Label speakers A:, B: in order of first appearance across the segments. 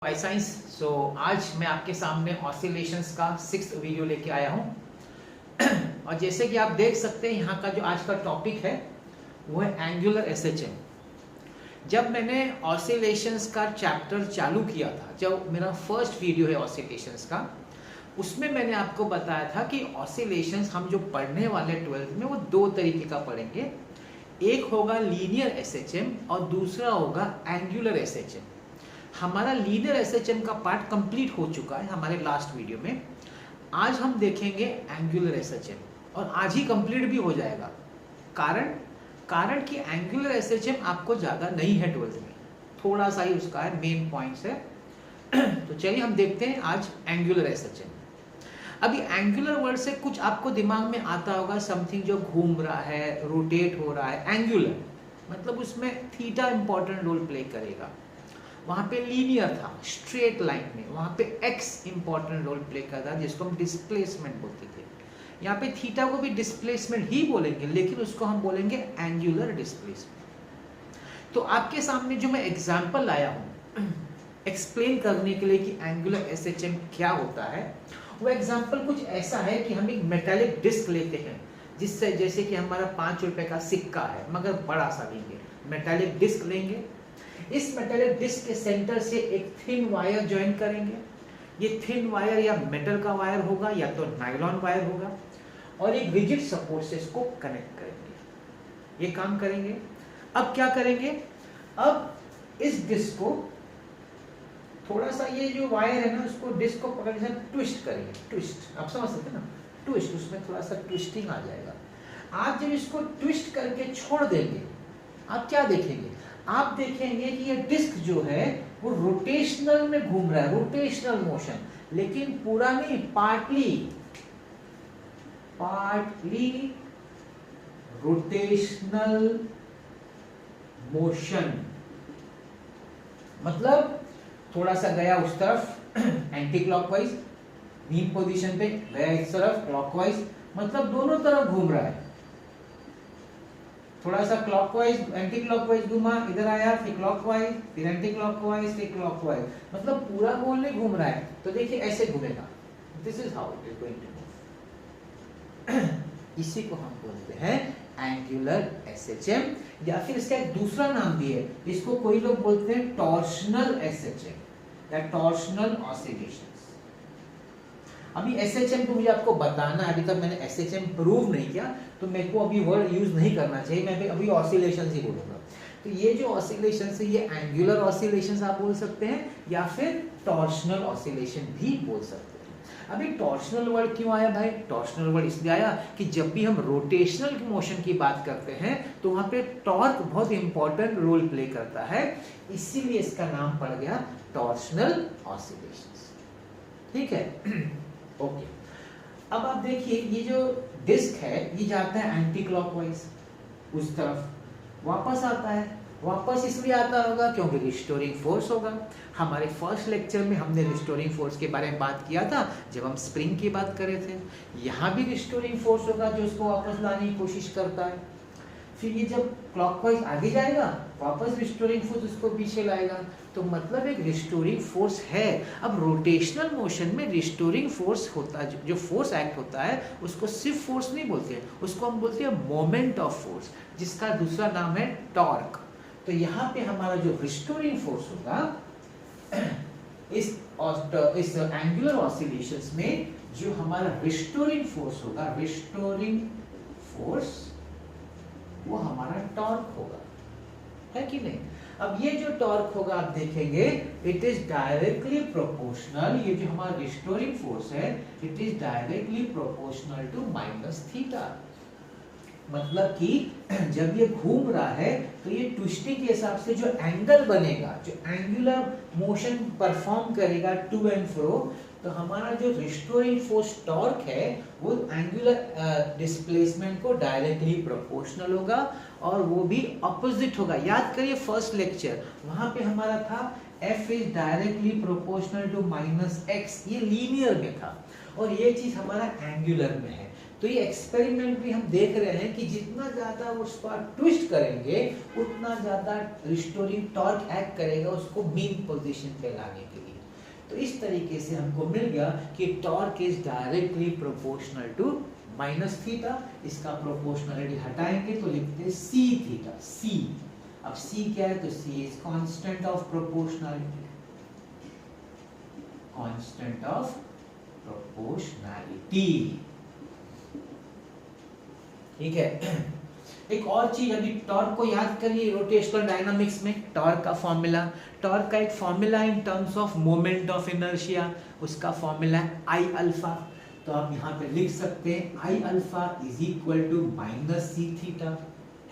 A: By science. सो आज मैं आपके सामने ऑसिलेशंस का 6th वीडियो लेके आया हूँ। और जैसे कि आप देख सकते हैं यहाँ का जो आज का टॉपिक है वो है एंगुलर एसएचएम। जब मैंने ऑसिलेशंस का चैप्टर चालू किया था, जब मेरा फर्स्ट वीडियो है ऑसिलेशंस का, उसमें मैंने आपको बताया था कि ऑसिलेशंस हम जो पढ़ने वाले 12th में वो दो तरीके का पढ़ेंगे। एक होगा लीनियर एसएचएम और दूसरा होगा एंगुलर एसएचएम। हमारा लीनियर एसएचएम का पार्ट कंप्लीट हो चुका है हमारे लास्ट वीडियो में। आज हम देखेंगे एंगुलर एसएचएम और आज ही कंप्लीट भी हो जाएगा। कारण कि एंगुलर एसएचएम आपको ज़्यादा नहीं है 12th में, थोड़ा सा ही उसका है, मेन पॉइंट्स है। तो चलिए हम देखते हैं आज एंगुलर एसएचएम। अभी एंगुलर वर्ड से कुछ आपको दिमाग में आता होगा, समथिंग जो घूम रहा है, रोटेट हो रहा है। एंगुलर मतलब उसमें थीटा इंपॉर्टेंट रोल प्ले करेगा। वहाँ पे लीनियर था, स्ट्रेट लाइन में, वहाँ पे एक्स इंपॉर्टेंट रोल प्ले करता है, जिसको हम डिस्प्लेसमेंट बोलते थे। यहाँ पे थीटा को भी डिस्प्लेसमेंट ही बोलेंगे, लेकिन उसको हम बोलेंगे एंगुलर डिस्प्लेसमेंट। तो आपके सामने जो मैं एग्जाम्पल लाया हूँ एक्सप्लेन करने के लिए कि एंगुलर एसएचएम क्या होता है, वो एग्जाम्पल कुछ ऐसा है कि हम एक मेटालिक डिस्क लेते हैं, जिससे जैसे कि हमारा 5 रुपए का सिक्का है मगर बड़ा सा लेंगे, मेटालिक डिस्क लेंगे। इस मेटालिक डिस्क के सेंटर से एक थिन वायर ज्वाइन करेंगे। ये थिन वायर या मेटल का वायर होगा या तो नायलॉन वायर होगा, और एक रिजिड सपोर्ट से इसको कनेक्ट करेंगे। ये काम करेंगे। अब क्या करेंगे, अब इस डिस्क को थोड़ा सा, ये जो वायर है ना, उसको डिस्क को पकड़ के ट्विस्ट करेंगे। ट्विस्ट आप समझ सकते हैं ना, ट्विस्ट, उसमें थोड़ा सा ट्विस्टिंग आ जाएगा। आप जब इसको ट्विस्ट करके छोड़ देंगे, आप क्या देखेंगे, आप देखेंगे कि ये डिस्क जो है वो रोटेशनल में घूम रहा है, रोटेशनल मोशन, लेकिन पूरा नहीं, पार्टली रोटेशनल मोशन। मतलब थोड़ा सा गया उस तरफ एंटी क्लॉकवाइज, मीन पोजीशन पे गया, इस तरफ क्लॉकवाइज, मतलब दोनों तरफ घूम रहा है। थोड़ा सा क्लॉकवाइज, एंटी क्लॉकवाइज घुमा, इधर आया, फिर क्लॉकवाइज, फिर एंटी क्लॉकवाइज, फिर क्लॉकवाइज, मतलब पूरा गोल नहीं घूम रहा है। तो देखिए ऐसे घूमेगा। This is how it is going to move. इसी को हम बोलते हैं एंगुलर एसएचएम, या फिर इसका एक दूसरा नाम भी है, इसको कोई लोग बोलते हैं टॉर्शनल एसएचएम या टॉर्शनल ऑसिलेशंस। अभी एसएचएम को मुझे आपको बताना है, अभी तक मैंने एसएचएम प्रूव नहीं किया, तो मेरे को अभी वर्ड यूज नहीं करना चाहिए, मैं अभी ऑसिलेशंस ही बोलूंगा। तो ये जो ऑसिलेशंस है, ये एंगुलर ऑसिलेशंस आप बोल सकते हैं, या फिर टॉर्शनल ऑसिलेशन भी बोल सकते हैं। अभी टॉर्शनल वर्ड क्यों आया भाई? टॉर्शनल वर्ड इसलिए आया कि जब भी हम रोटेशनल मोशन की बात करते हैं तो वहां पे टॉर्क बहुत इंपॉर्टेंट रोल प्ले करता है, इसीलिए इसका नाम पड़ गया टॉर्शनल ऑसिलेशंस। ठीक है ओके। अब आप देखिए, ये जो डिस्क है ये जाता है एंटी क्लॉकवाइज उस तरफ, वापस आता है। वापस इसलिए आता होगा क्योंकि रिस्टोरिंग फोर्स होगा। हमारे फर्स्ट लेक्चर में हमने रिस्टोरिंग फोर्स के बारे में बात किया था, जब हम स्प्रिंग की बात कर रहे थे। यहाँ भी रिस्टोरिंग फोर्स होगा जो उसको वापस लाने की कोशिश करता है। फिर ये जब क्लॉकवाइज आगे जाएगा, वापस रिस्टोरिंग फोर्स उसको पीछे लाएगा। तो मतलब एक रिस्टोरिंग फोर्स है। अब रोटेशनल मोशन में रिस्टोरिंग फोर्स होता है, जो फोर्स एक्ट होता है उसको सिर्फ फोर्स नहीं बोलते, उसको हम बोलते हैं मोमेंट ऑफ फोर्स, जिसका दूसरा नाम है टॉर्क। तो यहाँ पे हमारा जो रिस्टोरिंग फोर्स होगा इस एंगुलर ऑसिलेशंस में, जो हमारा रिस्टोरिंग फोर्स होगा, रिस्टोरिंग फोर्स, वो हमारा टॉर्क होगा, है कि नहीं? अब ये जो टॉर्क होगा आप देखेंगे, इट इज डायरेक्टली प्रोपोर्शनल, ये जो हमारा रिस्टोरिंग फोर्स है, it is directly proportional to minus theta. मतलब कि जब ये घूम रहा है तो ये ट्विस्टिंग के हिसाब से जो एंगल बनेगा, जो एंगुलर मोशन परफॉर्म करेगा टू एंड फ्रो, तो हमारा जो रिस्टोरिंग फोर्स टॉर्क है वो एंगुलर डिस्प्लेसमेंट को डायरेक्टली प्रोपोर्शनल होगा, और वो भी ऑपोजिट होगा। याद करिए फर्स्ट लेक्चर, वहां पे हमारा था F is directly proportional to minus x, ये लीनियर में था, और ये चीज हमारा एंगुलर में है। तो ये एक्सपेरिमेंट भी हम देख रहे हैं कि जितना ज्यादा उस पर ट्विस्ट करेंगे उतना ज्यादा रिस्टोरिंग टॉर्क एक्ट करेगा उसको मीन पोजीशन पे लाने के लिए। तो इस तरीके से हमको मिल गया कि torque is directly proportional to minus theta. इसका प्रोपोर्शनलिटी हटाएंगे तो लिखते हैं सी थीटा, सी। अब सी क्या है, तो C is constant of proportionality, constant of proportionality. ठीक है। एक और चीज, अभी टॉर्क को याद करिए रोटेशनल डायनामिक्स में टॉर्क का फॉर्मूला, टॉर्क का एक formula in terms of moment of inertia, उसका फॉर्मूला है आई अल्फा। तो आप यहाँ पे लिख सकते हैं I alpha is equal to minus C theta,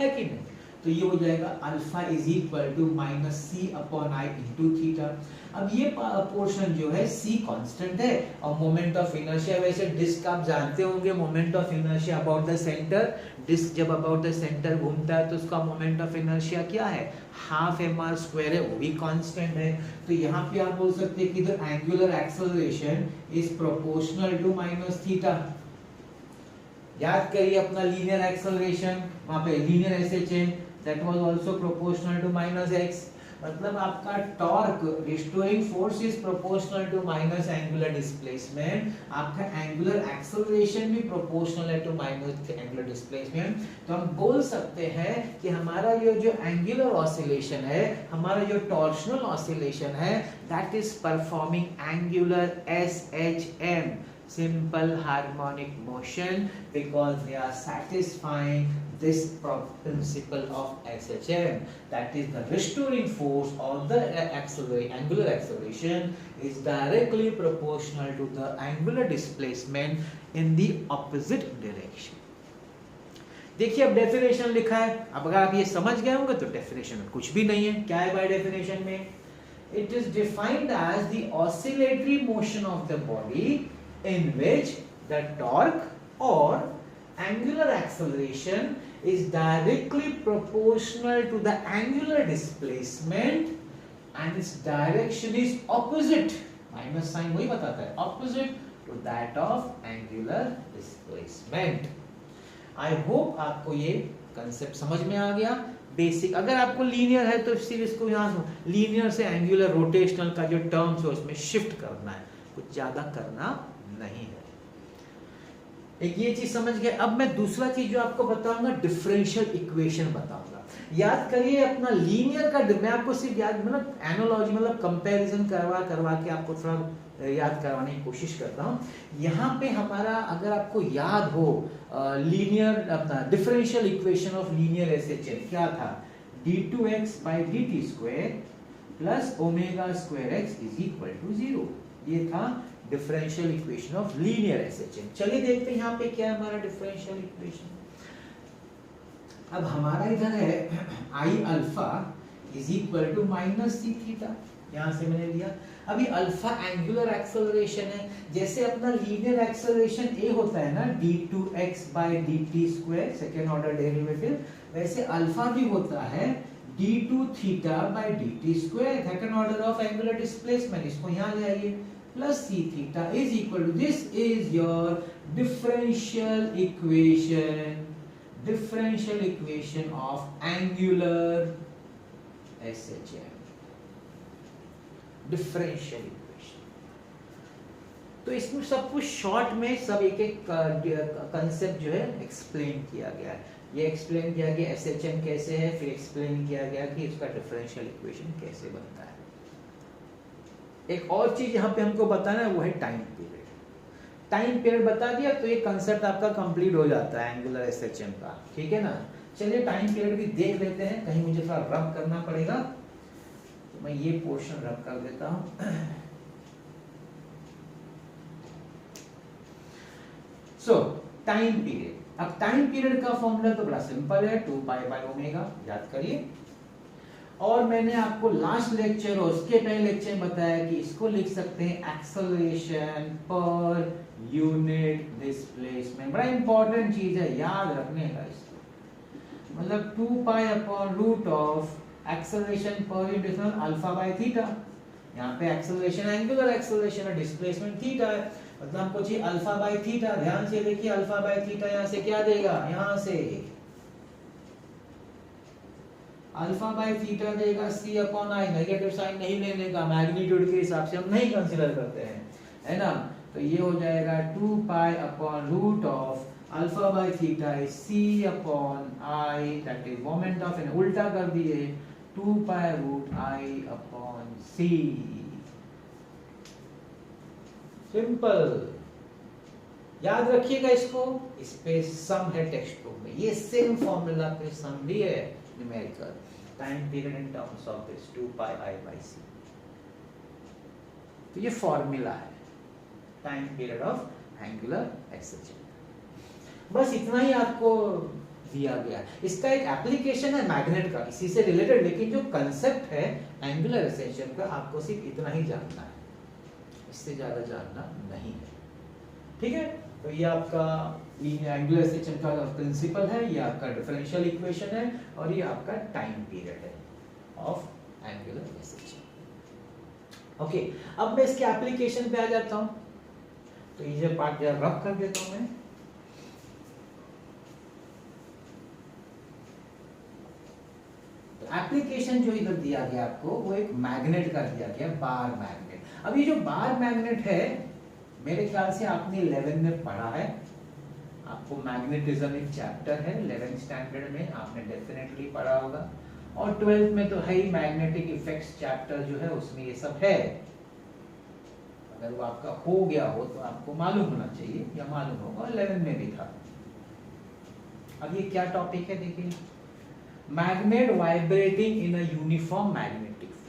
A: है कि नहीं? तो ये हो जाएगा alpha is equal to minus C upon I into theta. अब ये पोर्शन जो है सी कांस्टेंट है और मोमेंट ऑफ इनर्शिया, वैसे डिस्क आप जानते होंगे moment of inertia about the centre, disc जब अबाउट द सेंटर घूमता है तो उसका मोमेंट ऑफ इनर्शिया क्या है, हाफ mr स्क्वायर है, वो भी कांस्टेंट है। तो यहाँ पे आप बोल सकते हैं कि the angular acceleration is proportional to minus theta. याद करिए अपना लीनियर एक्सेलरेशन, वहां पे linear SHM that was also proportional to minus x। मतलब आपका torque restoring force is proportional to minus angular displacement, आपका एंगुलर एक्सेलरेशन भी प्रोपोर्शनल है टू माइनस एंगुलर डिस्प्लेसमेंट। तो हम बोल सकते हैं कि हमारा ये जो एंगुलर ऑसिलेशन है, हमारा जो टॉर्शनल ऑसिलेशन है, that is performing angular SHM, simple harmonic motion, because they are satisfying this principle of SHM, that is the restoring force of the angular acceleration is directly proportional to the angular displacement in the opposite direction। देखिए अब definition लिखा है, अब अगर आप ये समझ गए होंगे तो डेफिनेशन में कुछ भी नहीं है। क्या है बाय डेफिनेशन में? It is defined as the oscillatory motion of the body in which the torque or angular acceleration is directly proportional to the angular displacement and its direction is opposite, minus sign वही बताता है, opposite to that of angular displacement। I hope आपको ये concept समझ में आ गया basic. अगर आपको लीनियर है तो सिर्फ इसको यहाँ लीनियर से एंगुलर रोटेशनल का जो टर्म्स है उसमें शिफ्ट करना है, कुछ ज्यादा करना नहीं है। एक ये चीज समझ गए। अब मैं दूसरा चीज जो आपको बताऊंगा डिफरेंशियल इक्वेशन बताऊंगा। याद करिए अपना लीनियर का, मैं आपको सिर्फ याद मतलब एनालॉजी मतलब कंपैरिजन करवा के आपको थोड़ा याद करवाने की कोशिश करता हूं। यहाँ पे हमारा अगर आपको याद हो लीनियर अपना differential equation of linear SHM क्या था, d2x by dt square plus omega square x is equal to 0। ये था differential equation of linear SHM. चलिए देखते हैं यहाँ पे क्या है हमारा डिफरेंशियल इक्वेशन। अब हमारा इधर है I alpha is equal to minus C theta, यहां से मैंने लिया। अभी अल्फा एंगुलर एक्सेलरेशन है, जैसे अपना लीनियर एक्सेलरेशन ए होता है ना d2x by dt square second order derivative, वैसे अल्फा भी होता है d2 theta by dt square second order of angular displacement. इसको यहां ले आइए plus C theta is equal to, this is your differential equation of angular SHM, differential equation. तो इसमें सब कुछ शॉर्ट में सब एक एक कंसेप्ट जो है एक्सप्लेन किया गया है। ये एक्सप्लेन किया गया SHM कैसे है, फिर एक्सप्लेन किया गया कि इसका डिफरेंशियल इक्वेशन कैसे बनता है। एक और चीज यहाँ पे हमको बताना है वो है टाइम पीरियड। टाइम पीरियड बता दिया तो ये कंसेप्ट आपका कंप्लीट हो जाता है एंगुलर SHM का, ठीक है ना। चलिए टाइम पीरियड भी देख लेते हैं, कहीं मुझे थोड़ा रब करना पड़ेगा तो मैं ये पोर्शन रब कर देता हूं। सो टाइम पीरियड, अब टाइम पीरियड का फॉर्मूला तो बड़ा सिंपल है, 2 पाई बाय ओमेगा, याद करिए। और मैंने आपको लास्ट लेक्चर और उसके पहले लेक्चर में बताया कि इसको लिख सकते हैं एक्सेलरेशन पर यूनिट डिस्प्लेसमेंट। बड़ा इंपॉर्टेंट चीज है, याद रखने का इसको। मतलब 2 pi upon root of acceleration पर unit displacement alpha by theta. यहाँ पे एक्सेलरेशन एंगुलर एक्सेलरेशन है, डिस्प्लेसमेंट थीटा है, मतलब हमको चाहिए अल्फा बाय थीटा। ध्यान से देखिए अल्फा बाय थीटा यहाँ से क्या देगा, यहाँ से अल्फा बाय थीटा देगा c upon i। Negative sign नहीं लेने का, मैग्नीट्यूड के हिसाब से हम नहीं कंसीडर करते हैं, है ना। तो ये हो जाएगा 2 pi upon root of alpha by theta is c upon i, that is moment of inertia. उल्टा कर दिए 2 pi root i upon c। Simple, याद रखिएगा इसको, इस पे सम है टेक्स्ट बुक में, ये सेम फॉर्मूला पे सम भी है numerical, time period in terms of this 2 pi i by c। तो ये फॉर्मूला है time period of angular acceleration. बस इतना ही आपको दिया गया। इसका एक एप्लीकेशन है मैग्नेट का, इसी से रिलेटेड, लेकिन जो कंसेप्ट है एंगुलर एक्सेलरेशन का आपको सिर्फ इतना ही जानना है, इससे ज्यादा जानना नहीं है, ठीक है। तो ये आपका एंगुलर एक्सेलरेशन का प्रिंसिपल है, ये आपका डिफरेंशियल इक्वेशन है, और ये आपका टाइम पीरियड है ऑफ एंगुलर एक्सेलरेशन। ओके, अब मैं इसके एप्लीकेशन पे आ जाता हूं। तो ये पार्ट जरा रब कर देता हूं मैं। एप्लीकेशन जो इधर दिया गया आपको वो एक मैग्नेट का दिया गया, बार मैग्नेट। अब ये जो बार मैग्नेट है, मेरे ख्याल से आपने 11 में पढ़ा है, आपको मैग्नेटिज्म एक चैप्टर है 11th स्टैंडर्ड में, आपने डेफिनेटली पढ़ा होगा, और 12th में तो है ही मैग्नेटिक इफेक्ट्स चैप्टर जो है, उसमें ये सब है। अगर वो आपका हो गया हो तो आपको मालूम होना चाहिए, या मालूम होगा, 11 में भी था। अब ये क्या टॉपिक है देखिए, magnet vibrating in a uniform magnetic field.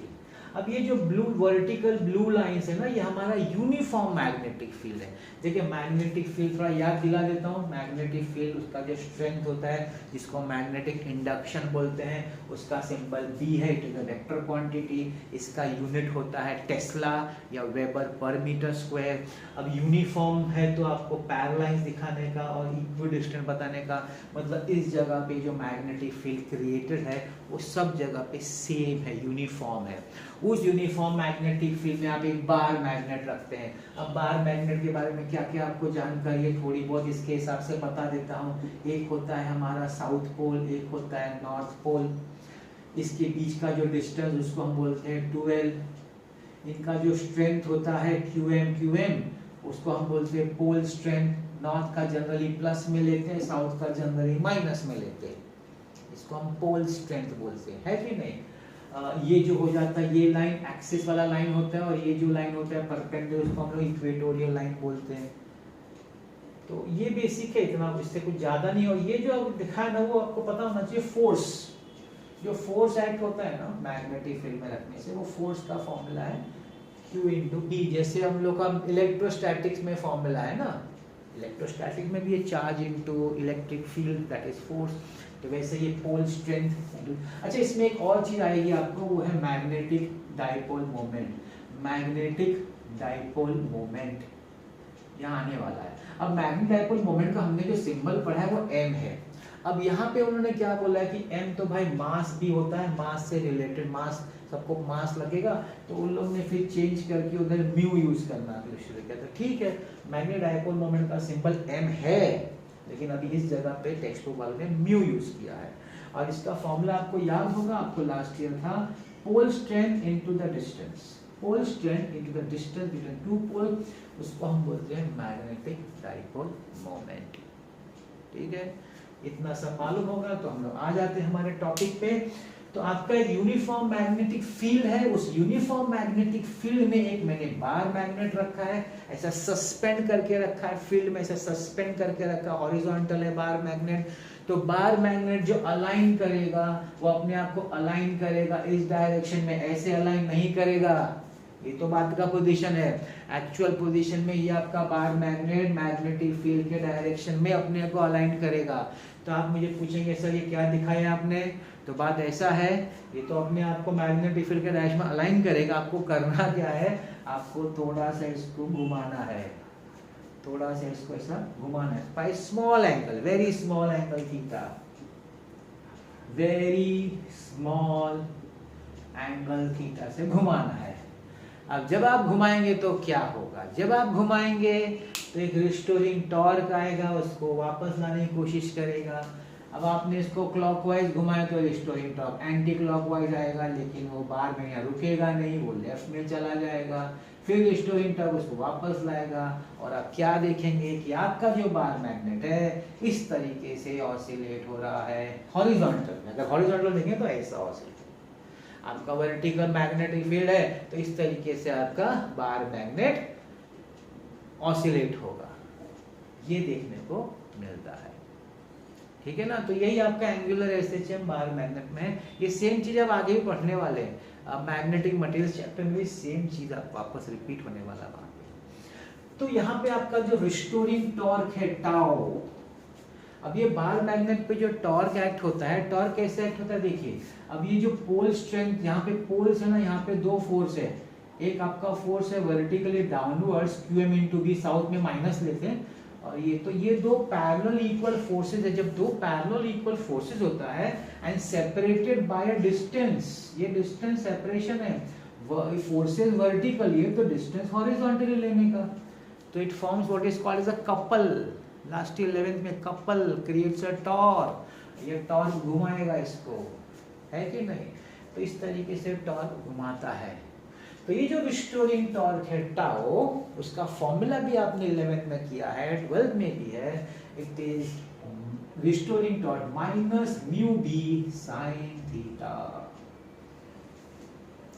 A: अब ये जो ब्लू वर्टिकल ब्लू लाइंस है ना, ये हमारा यूनिफॉर्म मैग्नेटिक फील्ड है। देखिए मैग्नेटिक फील्ड थोड़ा याद दिला देता हूँ। मैग्नेटिक फील्ड, उसका जो स्ट्रेंथ होता है, जिसको मैग्नेटिक इंडक्शन बोलते हैं, उसका सिंबल B है, it is a vector quantity. इसका यूनिट होता है टेस्ला या वेबर पर मीटर स्क्वायर। अब यूनिफॉर्म है तो आपको पैरेललाइंस दिखाने का और इक्विडिस्टेंट बताने का, मतलब इस जगह पे जो मैग्नेटिक फील्ड क्रिएटेड है वो सब जगह पे सेम है, यूनिफॉर्म है। उस यूनिफॉर्म मैग्नेटिक फील्ड में आप एक बार मैग्नेट रखते हैं। अब बार मैग्नेट के बारे में क्या क्या आपको जानकारी है थोड़ी बहुत इसके हिसाब से बता देता हूँ। एक होता है हमारा साउथ पोल, एक होता है नॉर्थ पोल। इसके बीच का जो डिस्टेंस उसको हम बोलते हैं 12। इनका जो स्ट्रेंथ होता है QM, उसको हम बोलते हैं पोल स्ट्रेंथ। नॉर्थ का जनरली प्लस में लेते हैं, साउथ का जनरली माइनस में लेते हैं, इसको हम पोल स्ट्रेंथ बोलते हैं, है कि नहीं। ये जो हो जाता है, ये लाइन एक्सिस वाला लाइन होता है, और ये जो लाइन होता है परपेंडिकुलर, उसको हम लोग इक्वेटोरियल लाइन बोलते हैं। तो ये बेसिक है, इतना इससे कुछ ज्यादा नहीं। और ये जो दिखा है ना, वो आपको पता होना चाहिए फोर्स, जो फोर्स एक्ट होता है ना मैग्नेटिक फील्ड में रखने से, वो फोर्स का फॉर्मूला है Q × D। जैसे हम लोग का इलेक्ट्रोस्टैटिक्स में फॉर्मूला है ना, इलेक्ट्रोस्टैटिक में भी ये charge into electric field, that is force. तो वैसे ये पोल स्ट्रेंथ। अच्छा, इसमें एक और चीज आएगी आपको, वो है magnetic dipole moment. Magnetic dipole moment यहाँ आने वाला है। अब मैग्नेटिक डाइपोल मोमेंट का हमने जो सिंबल पढ़ा है वो m है। अब यहाँ पे उन्होंने क्या बोला है कि m तो भाई मास भी होता है, मास से रिलेटेड, मास सबको मास लगेगा, तो उन लोगों ने फिर चेंज करके उधर म्यू यूज करना शुरू किया। तो ठीक है, मैग्नेटिक डाइपोल मोमेंट का सिंबल m है, लेकिन अभी इस जगह पे टेक्स्ट बुक वालों ने म्यू यूज किया है। और इसका फॉर्मूला आपको याद होगा, आपको लास्ट ईयर था, pole strength into the distance. Pole strength into the distance between two pole, उसको हम बोलते हैं मैग्नेटिक डाइपोल मोमेंट। ठीक है, इतना सब मालूम होगा तो हम लोग आ जाते हैं हमारे टॉपिक पे। तो आपका यूनिफॉर्म मैग्नेटिक फील्ड है, उस यूनिफॉर्म मैग्नेटिक फील्ड में एक मैंने बार मैग्नेट रखा है, ऐसा सस्पेंड करके रखा है फील्ड में, ऐसा सस्पेंड करके रखा, हॉरिजॉन्टल है बार मैग्नेट। तो बार मैग्नेट जो अलाइन करेगा वो अपने आप को अलाइन करेगा इस डायरेक्शन में, ऐसे अलाइन नहीं करेगा। ये तो बात का पोजीशन है, एक्चुअल पोजीशन में ये आपका बार मैग्नेट मैग्नेटिक फील्ड के डायरेक्शन में अपने को अलाइन करेगा। तो आप मुझे पूछेंगे सर ये क्या दिखाया आपने, तो बात ऐसा है, ये तो अपने आप को मैग्नेटिक फील्ड के डायरेक्शन में अलाइन करेगा। आपको करना क्या है, आपको थोड़ा सा इसको घुमाना है, थोड़ा सा इसको ऐसा घुमाना है by small angle, very small angle theta, very small angle theta से घुमाना है। अब जब आप घुमाएंगे तो क्या होगा, जब आप घुमाएंगे तो एक रिस्टोरिंग टॉर्क आएगा, उसको वापस लाने की कोशिश करेगा। अब आपने इसको क्लॉकवाइज घुमाया तो रिस्टोरिंग टॉर्क एंटी क्लॉकवाइज आएगा, लेकिन वो बार में यहाँ रुकेगा नहीं, वो लेफ्ट में चला जाएगा, फिर रिस्टोरिंग टॉर्क उसको वापस लाएगा। और आप क्या देखेंगे कि आपका जो बार मैग्नेट है इस तरीके से ऑसिलेट हो रहा है हॉरिजॉन्टल में। अगर हॉरिजॉन्टल देखें तो ऐसा ऑसिलेट, आपका वर्टिकल मैग्नेटिक फील्ड है तो इस तरीके से आपका बार मैग्नेट ऑसिलेट होगा, ये देखने को मिलता है। ठीक है ना, तो यही आपका एंगुलर एसएचएम बार मैग्नेट में है। ये सेम चीज आप आगे भी पढ़ने वाले हैं, अब मैग्नेटिक मटेरियल चैप्टर में भी सेम चीज आपको वापस रिपीट होने वाला है। तो यहाँ पे आपका जो रिस्टोरिंग टॉर्क है टाउ, अब ये बार मैग्नेट पे जो टॉर्क एक्ट होता है, टॉर्क कैसे एक्ट होता है देखिए। अब ये जो पोल स्ट्रेंथ, यहाँ पे पोल्स है ना, यहाँ पे दो फोर्स है, एक आपका फोर्स है vertically downwards QM into V, south में माइनस लेते हैं, और ये तो ये दो पैरेलल इक्वल फोर्सेस है। जब दो पैरेलल इक्वल फोर्सेस होता है and separated by a distance, ये डिस्टेंस सेपरेशन है, फोर्सेस वर्टिकली है तो डिस्टेंस हॉरिजॉन्टली लेने का, तो it forms what is called as a couple. Last 11th में कपल क्रिएट्स अ टॉर्क, ये टॉर्क घुमाएगा इसको, है कि नहीं। तो इस तरीके से टॉर्क घुमाता है। तो ये जो रिस्टोरिंग टॉर्क है टाउ, उसका फॉर्मूला भी आपने 11th में किया है, 12th में भी है। It is restoring torque minus mu B sine theta,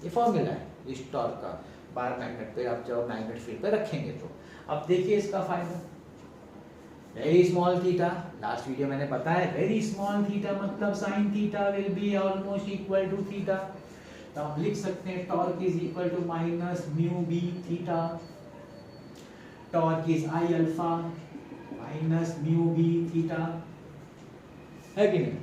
A: ये फॉर्मूला है इस टॉर्क का बार मैग्नेट पे आप जब मैग्नेट फील्ड पे रखेंगे तो। अब देखिए इसका फायदा, very small theta, last video मैंने बताया वेरी स्मॉल थीटा मतलब sine theta will be almost equal to theta. तो हम लिख सकते हैं torque is equal to minus mu B theta, torque is I alpha minus mu B theta, है कि नहीं।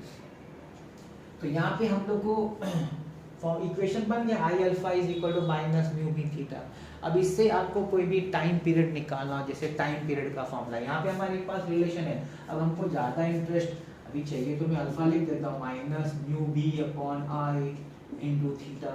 A: तो यहाँ पे हम लोग को इक्वेशन बन गया, I alpha is equal to minus mu B theta. अब इससे आपको कोई भी टाइम पीरियड निकालना, जैसे टाइम पीरियड का फॉर्मूला यहाँ पे हमारे पास रिलेशन है। अब हमको ज़्यादा इंटरेस्ट अभी चाहिए तो मैं अल्फा लिख देता हूँ minus mu B upon I into theta.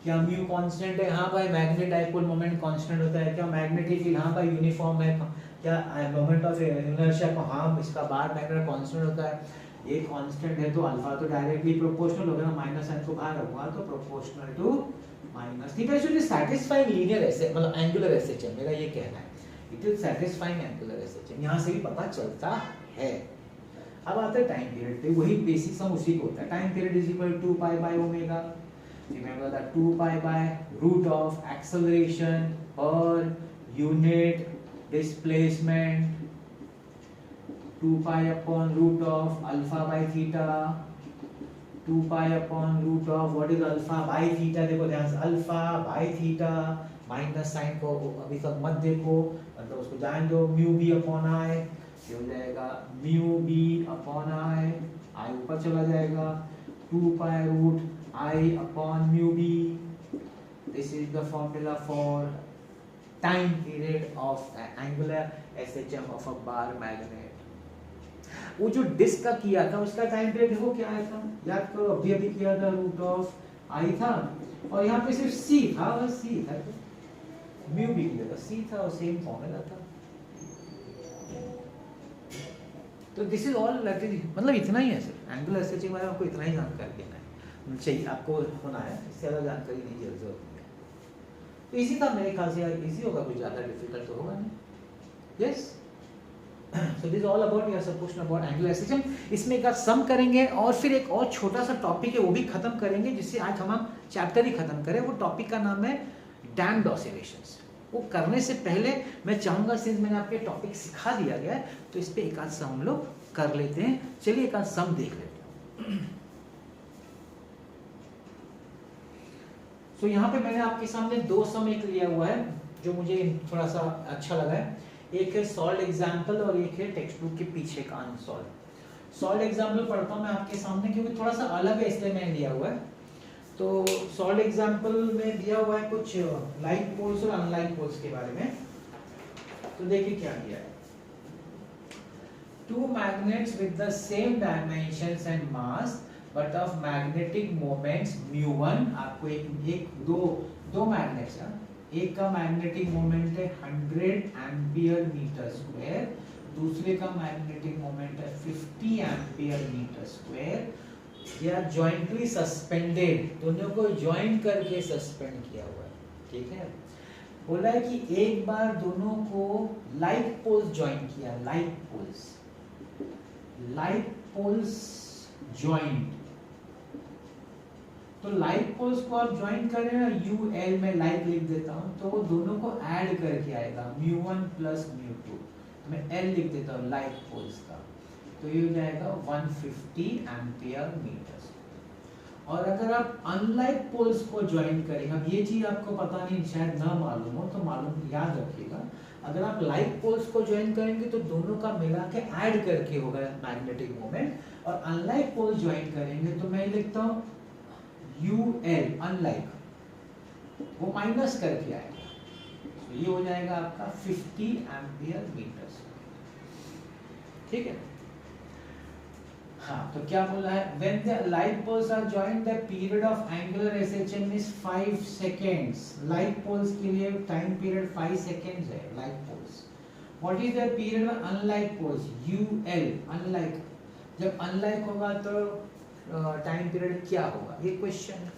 A: क्या म्यू कांस्टेंट है? हाँ भाई। मैग्नेट डाइपोल मोमेंट कांस्टेंट होता है क्या? मैग्नेटिक फील्ड, हाँ भाई यूनिफॉर्म है क्या? मोमेंट ऑफ इनर्शिया को, हाँ इसका बार मैग्नेट कांस्टेंट होता है। ये कांस्टेंट है तो अल्फा तो डायरेक्टली प्रोपोर्शनल होगा ना, माइनस साइन को बाहर रखूंगा तो proportional to minus theta should be satisfying linear ऐसे मतलब एंगुलर एसएचएम, मेरा ये कहना है it is satisfying angular SHM, यहाँ से भी पता चलता है। अब आता है टाइम पीरियड पे, वही बेसिक सम उसी को होता है। Time period is equal to pi by omega, remember that 2 pi by root of acceleration पर unit displacement 2 pi upon root of alpha by theta, 2 pi upon root of what is alpha by theta. देखो ध्यान से, alpha by theta, minus sine को अभी तक मत देखो, मतलब उसको जान दो। म्यू बी अपॉन आई, ये हो जाएगा mu B upon I, I ऊपर चला जाएगा, 2 pi root I upon mu B. This is the formula for time period of angular SHM of a bar magnet. वो जो डिस्क का किया था उसका टाइम पीरियड देखो क्या आया था, याद करो, अभी किया था, रूट ऑफ आई था और यहाँ पे सिर्फ सी था, बस सी था, म्यू भी किया था, सी था और सेम फॉर्मूला था। तो दिस इज ऑल मतलब इतना ही है सर, एंगुलर एसएचएम में आपको इतना ही जानकारी देना है, चाहिए आपको होना है, इससे ज़्यादा जानकारी नहीं की जरूरत है। तो इसी था मेरे ख्याल से, इजी होगा, कुछ ज़्यादा डिफिकल्ट तो होगा नहीं। Yes, so this is all about your question about angular SHM। इसमें एक सम करेंगे और फिर एक और छोटा सा टॉपिक है वो भी खत्म करेंगे, जिससे आज हम चैप्टर ही खत्म करें। वो टॉपिक का नाम है डैम्प्ड ऑसिलेशंस। वो करने से पहले मैं चाहूंगा, सिंस मैंने आपके टॉपिक सिखा दिया गया है तो इस पे एक आध सम हम लोग कर लेते हैं। चलिए एक आध सम देख लेते हैं। तो यहाँ पे मैंने आपके सामने दो सम एक लिया हुआ है जो मुझे थोड़ा सा अच्छा लगा है। एक है सॉल्व एग्जाम्पल और एक है टेक्स्ट बुक के पीछे का अनसॉल्व। सॉल्व एग्जाम्पल पढ़ता हूँ मैं आपके सामने क्योंकि थोड़ा सा अलग है इसलिए मैंने लिया हुआ है। तो सॉल्व एग्जाम्पल में दिया हुआ है कुछ लाइक पोल्स और अनलाइक पोल्स के बारे में। तो देखिए क्या दिया है। Two magnets with the same dimensions and mass but of magnetic moments μ1। आपको एक दो दो मैग्नेट्स हैं, एक का मैग्नेटिक मोमेंट है 100 एम्पियर मीटर स्क्वायर, दूसरे का मैग्नेटिक मोमेंट है 50 ampere metre square. They are jointly suspended, दोनों को ज्वाइन करके सस्पेंड किया हुआ है, ठीक है। बोला है कि एक बार दोनों को लाइक पोल्स ज्वाइन किया, लाइक पोल्स ज्वाइंट। तो लाइक पोल्स को आप ज्वाइन कर रहे हैं, यू एल में लाइक लिख देता हूं, तो वो दोनों को ऐड करके आएगा μ1 प्लस μ2। मैं एल लिख देता हूं लाइक पोल्स का, तो ये हो जाएगा 150 एम्पियर मीटर। और अगर आप अनलाइक पोल्स को ज्वाइन करेंगे, अब ये चीज आपको पता नहीं, शायद ना मालूम हो, तो मालूम याद रखिएगा, अगर आप लाइक पोल्स को ज्वाइन करेंगे तो दोनों का मिला के ऐड करके होगा मैग्नेटिक मोमेंट, और अनलाइक पोल्स ज्वाइन करेंगे तो मैं लिखता हूं UL अनलाइक, वो माइनस करके आएगा, तो ये हो जाएगा आपका 50 एम्पियर मीटर, ठीक है। हाँ, तो क्या बोला है, when the like poles are joined the period of angular SHM is 5 seconds। like poles के लिए टाइम पीरियड 5 seconds है like poles। what is the period of unlike poles, UL unlike। जब unlike होगा तो टाइम पीरियड क्या होगा, ये question है।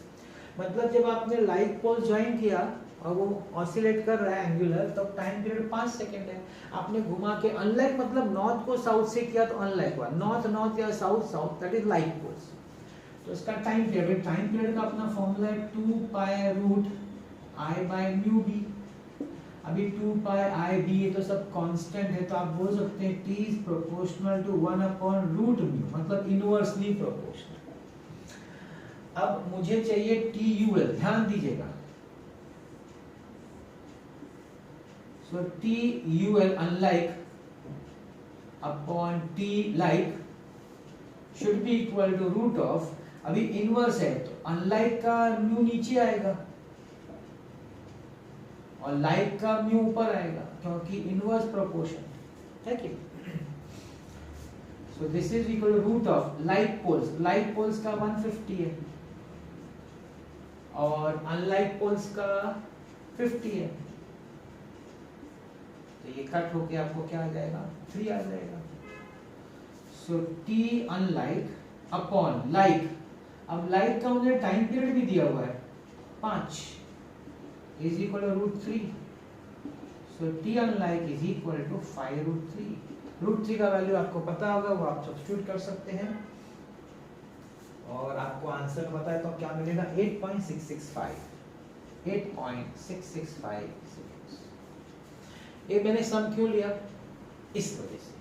A: मतलब जब आपने लाइक पोल ज्वाइन किया और वो ऑसिलेट कर रहा है एंगुलर, तो टाइम पीरियड 5 सेकंड है। आपने घुमा के अनलाइक, मतलब नॉर्थ को साउथ से किया तो अनलाइक हुआ, नॉर्थ नॉर्थ या south south, that is like poles. तो इसका टाइम पीरियड का अपना फॉर्मूला है 2 pi root I by mu B. अभी 2 पाई I b ये तो सब कांस्टेंट है, तो आप बोल सकते हैं T is proportional to 1 upon root mu, मतलब इनवर्सली प्रोपोर्शनल। अब मुझे चाहिए TUL, ध्यान दीजिएगा, so TUL unlike upon T like should be equal to root of, अभी इनवर्स है तो unlike का म्यू नीचे आएगा और like का म्यू ऊपर आएगा, क्योंकि इनवर्स प्रोपोर्शन है कि। so this is equal to root of like poles का 150 है और unlike poles का 50 है, तो ये कट होके आपको क्या आ जाएगा, 3 आ जाएगा। So T unlike upon like, अब लाइक का मुझे टाइम पीरियड भी दिया हुआ है 5 is equal to root 3। So T unlike is equal to 5 root 3। Root 3 का वैल्यू आपको पता होगा, वो आप सब्स्टिट्यूट कर सकते हैं और आपको आंसर पता है तो क्या मिलेगा, 8.665 सेकेंड्स। ये मैंने सम क्यों लिया, इस वजह से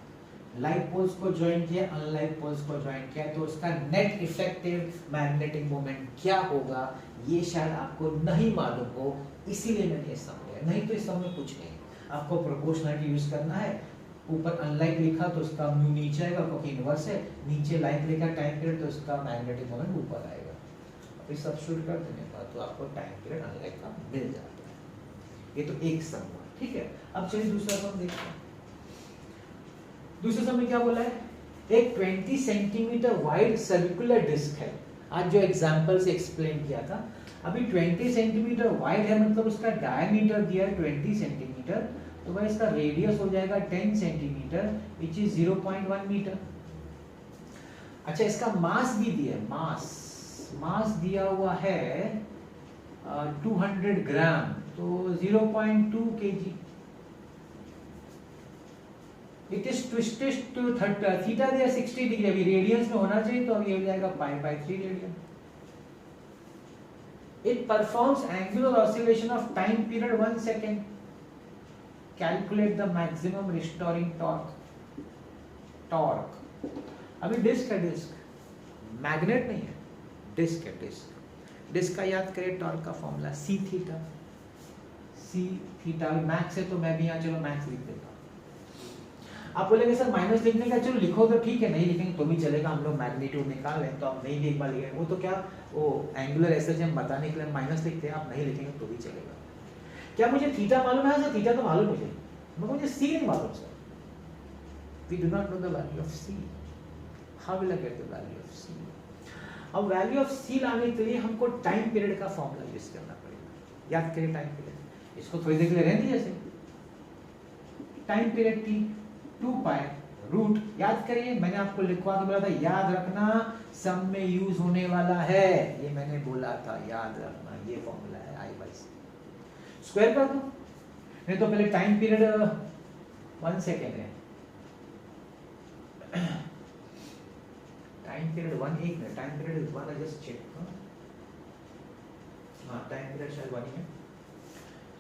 A: लाइक पोल्स को ज्वाइन किया, अनलाइक पोल्स को ज्वाइन किया, तो उसका नेट इफेक्टिव मैग्नेटिक मोमेंट क्या होगा ये शायद आपको नहीं मालूम हो, इसीलिए मैंने ये सम लिया। नहीं तो इस सम में कुछ नहीं, आपको प्रोपोर्शनलिटी यूज करना है। ऊपर अनलाइक लिखा तो उसका म्यू नीचे आएगा क्योंकि इनवर्स है, नीचे लाइक लिखा टाइम पीरियड तो उसका मैग्नेटिक मोमेंट ऊपर आएगा। फिर सब्स्टिट्यूट कर देने का तो आपको टाइम पीरियड अनलाइक का मिल जाता है। ये तो एक सम हुआ, ठीक है। अब चलिए दूसरा सम देखते हैं। दूसरे सम में क्या बोला है, एक 20 सेंटीमीटर वाइड सर्कुलर डिस्क है। आज जो एग्जांपल से एक्सप्लेन किया था, अभी 20 सेंटीमीटर वाइड है, मतलब उसका डायमीटर दिया है 20 सेंटीमीटर, तो भाई इसका रेडियस हो जाएगा 10 सेंटीमीटर विच इज 0.1 मीटर। अच्छा, इसका मास भी दिया है, मास दिया हुआ है 200 ग्राम, तो 0.2 kg। It is twisted to theta दिया 60 डिग्री, अभी रेडियंस में होना चाहिए तो ये हो जाएगा π/3 radian. It performs angular oscillation of time period 1 second. Calculate the maximum restoring torque. अभी डिस्क है, डिस्क मैग्नेट नहीं है, डिस्क है। डिस्क का याद करें टॉर्क का फॉर्मूला सी थीटा मैक्स है, तो मैं भी यहाँ चलो मैक्स लिख देता हूँ। आप बोलेंगे सर माइनस लिखने का, चलो लिखो तो ठीक है, नहीं लिखेंगे तो भी चलेगा, हम लोग मैग्नीट्यूड निकाल लें तो आप नहीं भी एक बार लिखेंगे, वो तो क्या वो एंगुलर एसएचएम बताने के लिए माइनस लिखते हैं, आप नहीं लिखेंगे तो भी चलेगा। क्या मुझे थीटा मालूम है सर? थीटा तो मालूम मुझे, मगर मुझे सी नहीं मालूम sir. We do not know the value of C, how will I get the value of C? अब वैल्यू ऑफ सी लाने के लिए हमको टाइम पीरियड का फॉर्मूला यूज करना पड़ेगा। याद करिए टाइम पीरियड, इसको थोड़ी देर के लिए रहने दीजिए ऐसे। Time period T 2 pi root, याद करिए मैंने आपको लिखवा के बोला था याद रखना सम में यूज होने वाला है, ये मैंने बोला था याद रखना, ये फॉर्मूला है आई बाई सी। स्क्वायर कर दो, नहीं तो पहले टाइम पीरियड 1 सेकेंड है, टाइम पीरियड 1 एक minute, time period 1 I just check, हाँ टाइम पीरियड शायद 1 ही है।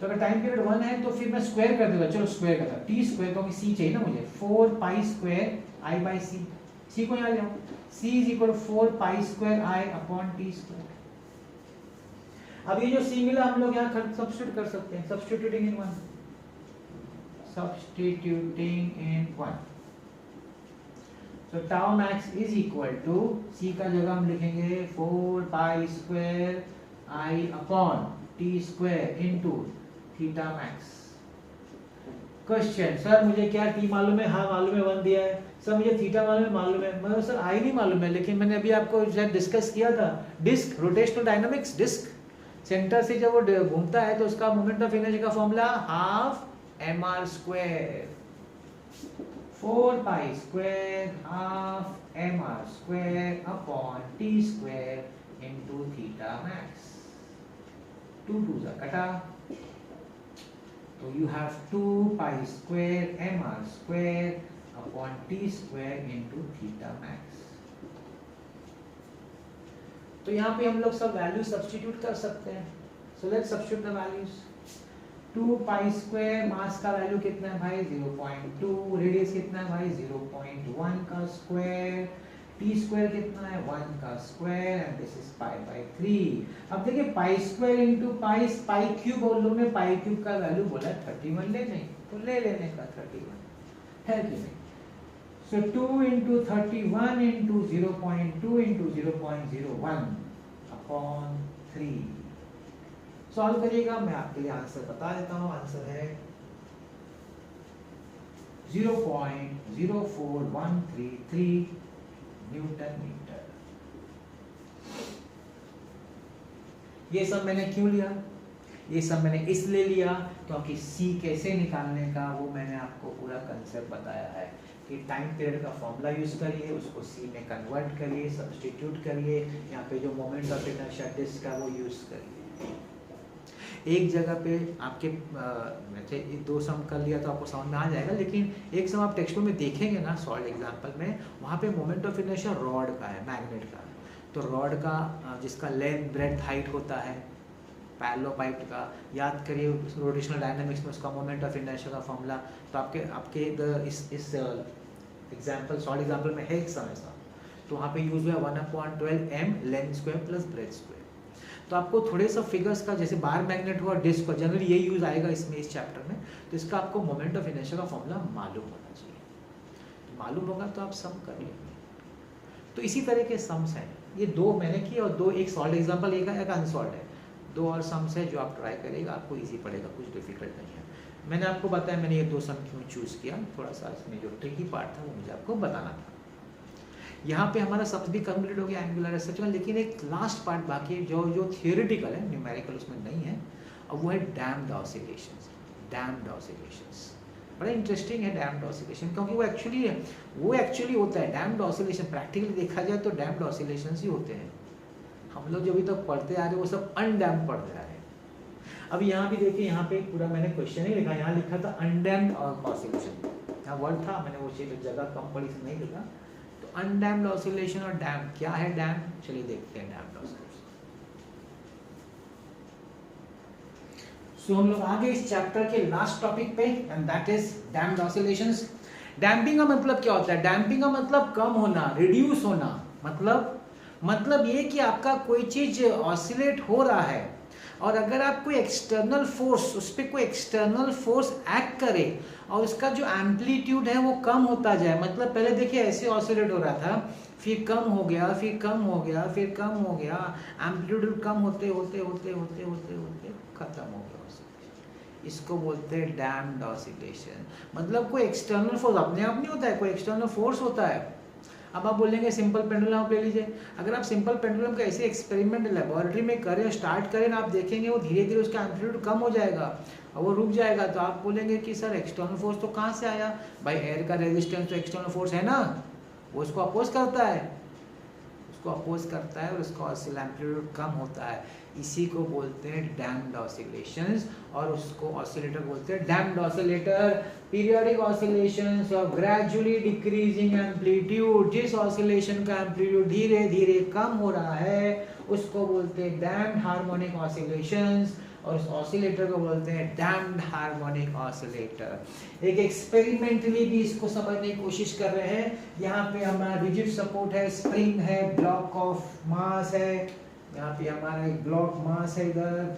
A: तो अगर टाइम पीरियड 1 है तो फिर मैं स्क्वायर कर दूंगा, चलो स्क्वायर करता हूं, टी स्क्वायर क्योंकि सी चाहिए ना मुझे, 4 पाई स्क्वायर आई बाई सी, सी को यहाँ ले आओ, C is equal to 4 pi square I upon T square. अब ये जो सी मिला हम लोग यहाँ सब्स्टिट्यूट कर सकते हैं, substituting in 1, substituting in 1, so tau max is equal to c का जगह हम लिखेंगे 4 pi square i upon t square into theta max. Question sir मुझे क्या t मालूम है, हाँ मालूम है 1 दिया है, सर मुझे थीटा मालूम है, मतलब सर i नहीं मालूम है, लेकिन मैंने अभी आपको शायद डिस्कस किया था disc rotational dynamics, disc centre से जब वो घूमता है तो उसका मोमेंट ऑफ इनर्शिया का formula half mr square, 4 pi square half mr square upon t square into theta max, 2 2 जा कटा, तो you have 2 pi square mr square upon t square into theta max. तो यहाँ पे हम लोग सब वैल्यू सब्स्टिट्यूट कर सकते हैं, so let's substitute the values. 2 pi square मास का वैल्यू कितना है भाई 0.2, रेडियस कितना है भाई 0.1 का स्क्वायर, टी स्क्वायर कितना है 1 का square and this is pi by 3। अब देखिए पाई स्क्वायर इनटू पाई, पाई क्यूब, और लोग ने पाई क्यूब का वैल्यू बोला 31 लेने, तो ले लेने का 31 है कि नहीं। सो 2 into 31 into 0.2 into 0.01 upon 3, solve करिएगा, मैं आपके लिए आंसर बता देता हूं, आंसर है 0.04133 न्यूटन मीटर। ये सब मैंने क्यों लिया, ये सब मैंने इसलिए लिया क्योंकि सी कैसे निकालने का वो मैंने आपको पूरा कंसेप्ट बताया है कि टाइम पीरियड का फॉर्मूला यूज करिए, उसको सी में कन्वर्ट करिए, सब्स्टिट्यूट करिए, यहाँ पे जो मोमेंट ऑफ इनर्शिया डिस्क का वो यूज करिए। एक जगह पे आपके वैसे 2 सम कर लिया तो आपको समझ में आ जाएगा, लेकिन एक सम आप टेक्स्ट बुक में देखेंगे ना सॉल्व एग्जांपल में, वहाँ पे मोमेंट ऑफ इनर्शिया रॉड का है, मैग्नेट का है, तो रॉड का जिसका लेंथ ब्रेड्थ हाइट होता है पैरेललोपाइप का, याद करिए रोटेशनल डायनामिक्स में उसका मोमेंट ऑफ इनर्शिया का फॉर्मूला, तो आपके इस एग्जांपल सॉल्व एग्जांपल में है एक सम ऐसा, तो वहाँ पे यूज हुआ 1/12 m length square plus breadth square. तो आपको थोड़े सा फिगर्स का जैसे बार मैग्नेट हुआ डिस्क का जनरली ये यूज आएगा इसमें इस चैप्टर में, तो इसका आपको मोमेंट ऑफ इनर्शिया का फॉर्मूला मालूम होना चाहिए, तो मालूम होगा तो आप सम कर लेंगे। तो इसी तरह के सम्स हैं, ये 2 मैंने किए और 2 एक सॉल्व एग्जांपल एक अनसॉल्व है, 2 और सम्स है जो आप ट्राई करेगा, आपको इजी पड़ेगा, कुछ डिफिकल्ट नहीं है। मैंने आपको बताया मैंने ये 2 सम क्यों चूज किया, थोड़ा सा इसमें जो ट्रिकी पार्ट था वो मुझे आपको बताना था। यहाँ पे हमारा सब भी कंप्लीट हो गया एंगुलर रिसर्च में, लेकिन एक लास्ट पार्ट बाकी है जो थियोरेटिकल है, न्यूमेरिकल उसमें नहीं है, अब वो है डैम्ड ऑसिलेशंस। डैम्ड ऑसिलेशंस बड़ा इंटरेस्टिंग है डैम्ड ऑसिलेशन, क्योंकि वो एक्चुअली होता है डैम्ड ऑसिलेशन, प्रैक्टिकली देखा जाए तो डैम्ड ऑसिलेशंस ही होते हैं। हम लोग जो अभी तक पढ़ते आ रहे वो सब अनडैम्ड पढ़ रहे हैं। अब यहाँ भी देखिए, यहाँ पे पूरा मैंने क्वेश्चन ही लिखा, यहाँ लिखा था अनडैम्ड ऑसिलेशन, यहाँ वर्ड था, मैंने वो चीज जगह कम पड़ी से नहीं लिखा। तो अनडैम्ड ऑसिलेशन और डैम्ड, क्या है डैम्ड, चलिए देखते हैं डैम्ड ऑसिलेशन। सो हम लोग आगे इस चैप्टर के लास्ट टॉपिक पे, and that is damped oscillations. Damping का मतलब क्या होता है, डैम्पिंग का मतलब कम होना, रिड्यूस होना, मतलब ये कि आपका कोई चीज ऑसिलेट हो रहा है और अगर आप कोई एक्सटर्नल फोर्स, उस पर कोई एक्सटर्नल फोर्स एक्ट करे और उसका जो एम्पलीट्यूड है वो कम होता जाए, मतलब पहले देखिए ऐसे ऑसिलेट हो रहा था, फिर कम हो गया, फिर कम हो गया, फिर कम हो गया, एम्पलीट्यूड कम होते होते होते होते होते होते खत्म हो गया, इसको बोलते हैं डैम्प्ड ऑसिलेशन। मतलब कोई एक्सटर्नल फोर्स अपने आप नहीं होता है, कोई एक्सटर्नल फोर्स होता है अब आप बोलेंगे सिंपल पेंडुलम आप ले लीजिए। अगर आप सिंपल पेंडुलम का ऐसे एक्सपेरिमेंट लेबोरेटरी में करें, स्टार्ट करें ना, आप देखेंगे वो धीरे धीरे उसका एम्पलीट्यूड कम हो जाएगा और वो रुक जाएगा। तो आप बोलेंगे कि सर एक्सटर्नल फोर्स तो कहाँ से आया? भाई एयर का रेजिस्टेंस तो एक्सटर्नल फोर्स है ना, वो उसको अपोज करता है, उसको अपोज करता है और उसका एम्पलीट्यूड कम होता है। इसी को बोलते हैं डैम्प्ड ऑसिलेशंस और उसको ऑसिलेटर बोलते हैं damped oscillator. Periodic oscillations of gradually decreasing amplitude, जिस ऑसिलेशन का एम्पलीट्यूड धीरे धीरे कम हो रहा है उसको बोलते हैं डैम्प्ड हार्मोनिक ऑसिलेशंस और उस ऑसिलेटर को बोलते हैं डैम्प्ड हार्मोनिक ऑसिलेटर। एक एक्सपेरिमेंटली भी इसको समझने की कोशिश कर रहे हैं। यहाँ पे हमारा रिजिड सपोर्ट है, स्प्रिंग है, ब्लॉक ऑफ मास है, यहाँ पे हमारा एक ब्लॉक मास है इधर,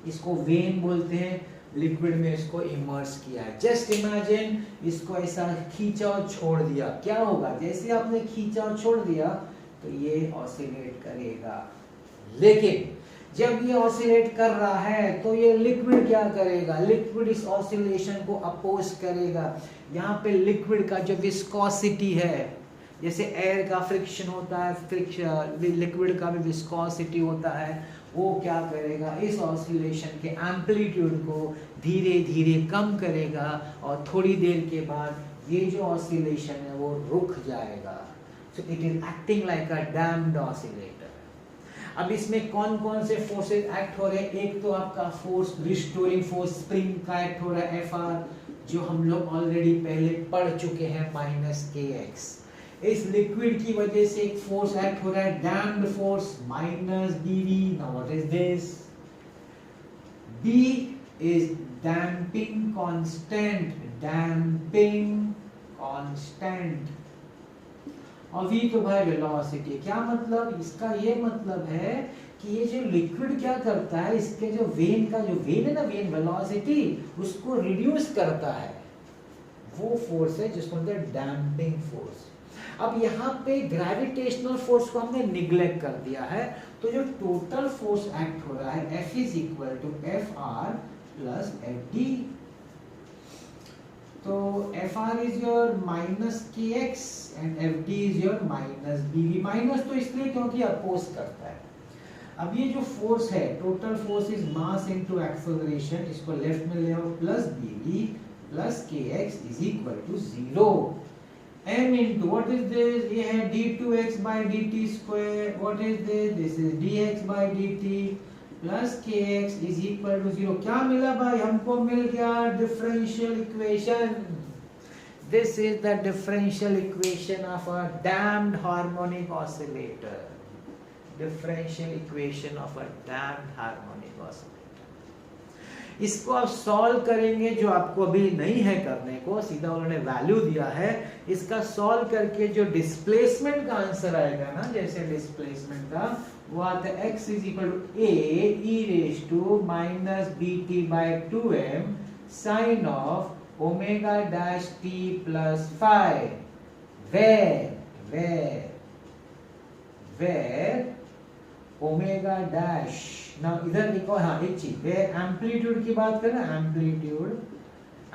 A: इसको वेन बोलते हैं, लिक्विड में इसको इमर्स किया है। जस्ट इमेजिन इसको ऐसा खींचा और छोड़ दिया, क्या होगा? जैसे आपने खींचा और छोड़ दिया तो ये ऑसिलेट करेगा। लेकिन जब ये ऑसिलेट कर रहा है तो ये लिक्विड क्या करेगा? लिक्विड इस ऑसिलेशन को अपोज करेगा। यहाँ पे लिक्विड का जो विस्कोसिटी है, जैसे एयर का फ्रिक्शन होता है, फ्रिक्शन लिक्विड का भी विस्कोसिटी होता है, वो क्या करेगा? इस ऑसिलेशन के एम्पलीट्यूड को धीरे धीरे कम करेगा और थोड़ी देर के बाद ये जो ऑसिलेशन है वो रुक जाएगा। So it is acting like a damped oscillator. अब इसमें कौन कौन से फोर्सेस एक्ट हो रहे हैं? एक तो आपका फोर्स, रिस्टोरिंग फोर्स स्प्रिंग का एक्ट हो रहा है, Fr, जो हम लोग ऑलरेडी पहले पढ़ चुके हैं, -kx। इस लिक्विड की वजह से एक फोर्स एक्ट हो रहा है, damped force, -bv। Now what is this? b is damping constant, damping constant. और v तो भाई वेलोसिटी। क्या मतलब? इसका ये मतलब है कि ये जो लिक्विड क्या करता है, इसके जो वेन का, जो वेन है ना, वेन वेलोसिटी, उसको रिड्यूस करता है। वो फोर्स है जिसको बोलते हैं डैम्पिंग फोर्स। अब यहाँ पे ग्रेविटेशनल फोर्स को हमने निग्लेक्ट कर दिया है, तो जो टोटल फोर्स एक्ट हो रहा है, F is equal to Fr plus Fd। तो Fr is your -kx and Fd is your -bv। Minus तो इसलिए क्योंकि अपोज करता है। अब ये जो फोर्स है, total force is mass into acceleration, इसको लेफ्ट में ले आओ, plus bv plus kx is equal to 0। m into what is this? ये है d2x by dt square. What is this? This is dx by dt plus kx is equal to 0. क्या मिला भाई? हमको मिल गया differential equation. This is the differential equation of a damped harmonic oscillator. Differential equation of a damped harmonic oscillator. इसको आप solve करेंगे, जो आपको अभी नहीं है करने को, सीधा उन्होंने वैल्यू दिया है, इसका सॉल्व करके जो डिस्प्लेसमेंट का आंसर आएगा ना, जैसे डिस्प्लेसमेंट का वो आता है x is equal to a e raise to -bt by 2m sine of omega dash t plus phi, where omega dash. ना इधर देखो, हाँ एक चीज, वे एम्पलीट्यूड की बात करें ना,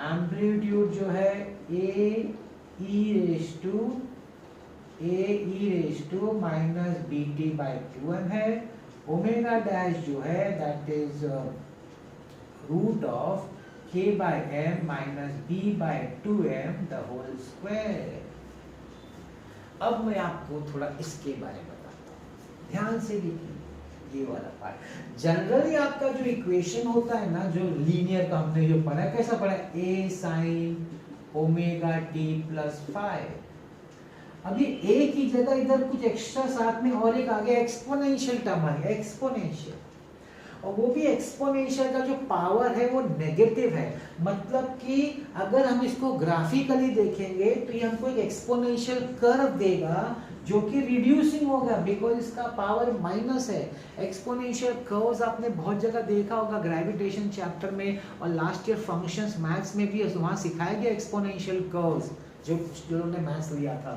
A: एम्पलीट्यूड जो है a e raise to -bt by 2m है। ओमेगा डैश जो है that is root of k by m minus b by 2m the whole square. अब मैं आपको थोड़ा इसके बारे में बताता हूँ, ध्यान से देखिए ये वाला पार्ट। जनरली आपका जो इक्वेशन होता है ना, जो लीनियर का हमने जो पढ़ा है, कैसा पढ़ा है? a sin omega t plus phi. अभी a की जगह इधर कुछ एक्स्ट्रा साथ में और एक आगे एक्सपोनेंशियल टर्म आ गया, एक्सपोनेंशियल, और वो भी एक्सपोनेंशियल का जो पावर है वो नेगेटिव है। मतलब कि अगर हम इसको ग्राफिकली देखेंगे तो ये हमको एक एक्सपोनेंशियल कर्व देगा जो कि रिड्यूसिंग होगा, बिकॉज इसका पावर माइनस है। एक्सपोनेंशियल कर्व्स आपने बहुत जगह देखा होगा, ग्रेविटेशन चैप्टर में और लास्ट ईयर फंक्शंस मैथ्स में भी वहाँ सिखाया गया एक्सपोनेंशियल कर्व्स, जो उन्होंने मैथ्स लिया था।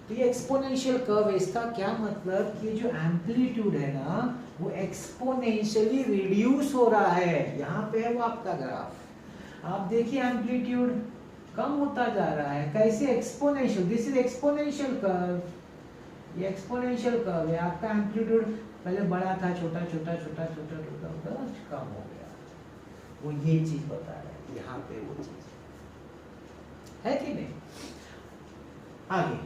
A: तो ये एक्सपोनेंशियल कर्व है, इसका क्या मतलब कि जो एम्पलीट्यूड है ना वो एक्सपोनेंशियली रिड्यूस हो रहा है। यहाँ पे है वो आपका ग्राफ, आप देखिए एम्पलीट्यूड कम होता जा रहा है। कैसे? Exponential, this is exponential curve. ये एक्सपोनेंशियल कर्व है। आपका एम्पलीट्यूड पहले बड़ा था, छोटा छोटा छोटा छोटा छोटा होता कम हो गया। वो ये चीज बता रहा है यहाँ पे, वो चीज है कि नहीं। आगे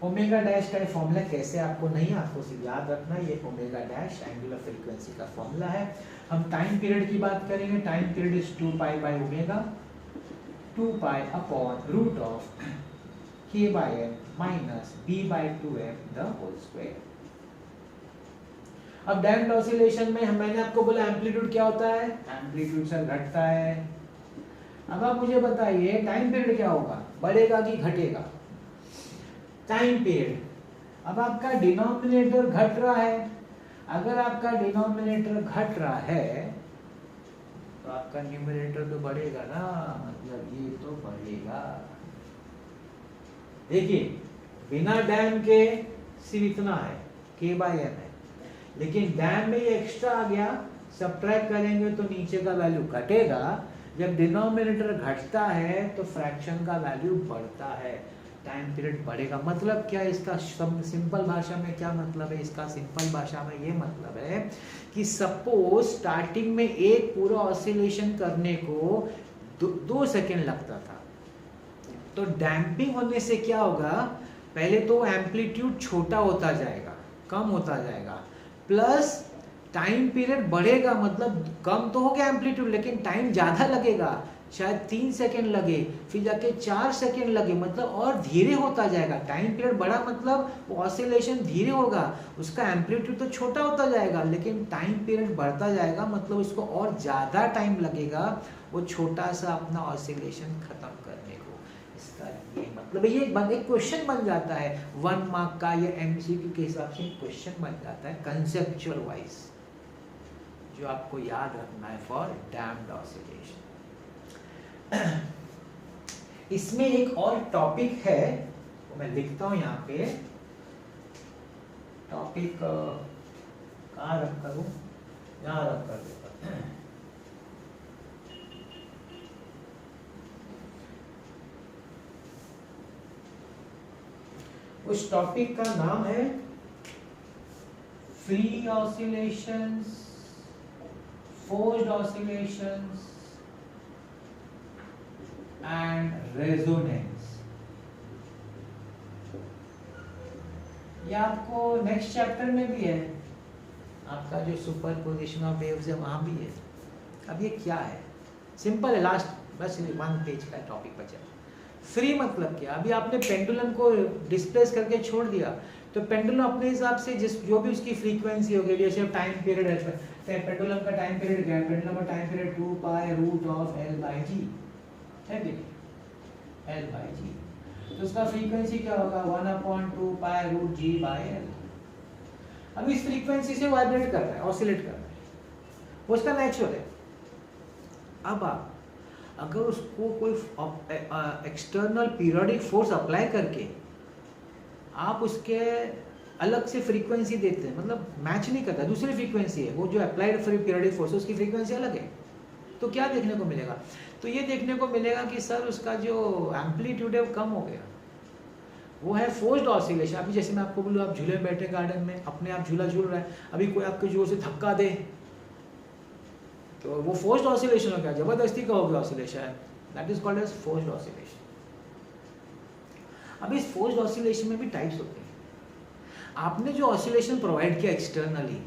A: ओमेगा डैश का फॉर्मूला कैसे आपको नहीं, आपको सिर्फ याद रखना, ये ओमेगा डैश एंगुलर फ्रीक्वेंसी का फॉर्मूला है। हम टाइम पीरियड की बात करेंगे। Time period is 2 pi by omega, 2 pi upon root of k by m minus b by 2m the whole square. अब डैम्प्ड ऑसिलेशन में मैंने आपको बोला एम्पलीट्यूड क्या होता है, एम्पलीट्यूड सर घटता है। अब आप मुझे बताइए टाइम पीरियड क्या होगा, बढ़ेगा कि घटेगा? Time period. अब आपका डिनोमिनेटर घट रहा है, अगर आपका डिनोमिनेटर घट रहा है तो आपका न्यूमरेटर तो बढ़ेगा ना, मतलब ये तो बढ़ेगा। देखिए बिना डैम के सिर्फ इतना है, k by m है, लेकिन डैम में ये एक्स्ट्रा आ गया, सब्ट्रैक्ट करेंगे तो नीचे का वैल्यू घटेगा। जब डिनोमिनेटर घटता है तो फ्रैक्शन का वैल्यू बढ़ता है, टाइम पीरियड बढ़ेगा। मतलब क्या इसका सिंपल भाषा में क्या मतलब है? इसका सिंपल भाषा में ये मतलब है कि सपोज स्टार्टिंग में एक पूरा ऑसिलेशन करने को 2 सेकेंड लगता था, तो डैम्पिंग होने से क्या होगा, पहले तो एम्पलीट्यूड छोटा होता जाएगा, कम होता जाएगा, प्लस टाइम पीरियड बढ़ेगा। मतलब कम तो हो गया एम्पलीट्यूड, लेकिन टाइम ज़्यादा लगेगा, शायद 3 सेकेंड लगे, फिर जाके 4 सेकेंड लगे, मतलब और धीरे होता जाएगा। टाइम पीरियड बड़ा मतलब वो ऑसिलेशन धीरे होगा, उसका एम्पलीट्यूड तो छोटा होता जाएगा, लेकिन टाइम पीरियड बढ़ता जाएगा, मतलब उसको और ज़्यादा टाइम लगेगा वो छोटा सा अपना ऑसिलेशन खत्म करने को। इसका ये मतलब ये एक क्वेश्चन बन जाता है 1 मार्क का, या एमसीक्यू के हिसाब से क्वेश्चन बन जाता है कंसेप्चुअल वाइज, जो आपको याद रखना है फॉर डैम्प्ड ऑसिलेशन। इसमें एक और टॉपिक है, वो मैं लिखता हूं यहाँ पे। टॉपिक कहाँ रख करूं, यहाँ रख कर देता। उस टॉपिक का नाम है free oscillations, forced oscillations and resonance. ये आपको नेक्स्ट चैप्टर में भी है, आपका जो सुपरपोजिशन ऑफ वेव्स है वहां भी है। अब ये क्या है, सिंपल है, लास्ट बस 1 पेज का टॉपिक बचा। फ्री मतलब क्या, अभी आपने पेंडुलम को डिस्प्लेस करके छोड़ दिया, तो पेंडुलम अपने हिसाब से जो भी उसकी फ्रीक्वेंसी होगी, जैसे टाइम पीरियड है, पेंडुलम का टाइम पीरियड क्या है, पेंडुलम का time period 2 pi root of l by g है कि नहीं, l by g, तो उसका फ्रीक्वेंसी क्या होगा 1/2 pi root g by l। अब इस फ्रीक्वेंसी से वाइब्रेट कर रहा है, ऑसिलेट कर रहा है, वो उसका नेचुरल है। अब आप अगर उसको कोई एक्सटर्नल पीरियोडिक फोर्स अप्लाई करके आप उसके अलग से फ्रीक्वेंसी देते हैं, मतलब मैच नहीं करता, दूसरी फ्रीक्वेंसी है वो, जो अप्लाइड पीरियोडिक फोर्स है उसकी फ्रीक्वेंसी अलग है, तो क्या देखने को मिलेगा, तो ये देखने को मिलेगा कि सर उसका जो एम्पलीट्यूड है वो कम हो गया, वो है फोर्स्ड ऑसिलेशन। अभी जैसे मैं आपको बोलूँ, आप झूले में बैठे गार्डन में, अपने आप झूला झूल रहा है, अभी कोई आपके जोर से धक्का दे तो वो फोर्स्ड ऑसिलेशन हो गया, जबरदस्ती का हो गया oscillation, that is called as forced oscillation. अब इस फोर्स्ड ऑसिलेशन में भी टाइप्स होते हैं। आपने जो ऑसिलेशन प्रोवाइड किया एक्सटर्नली,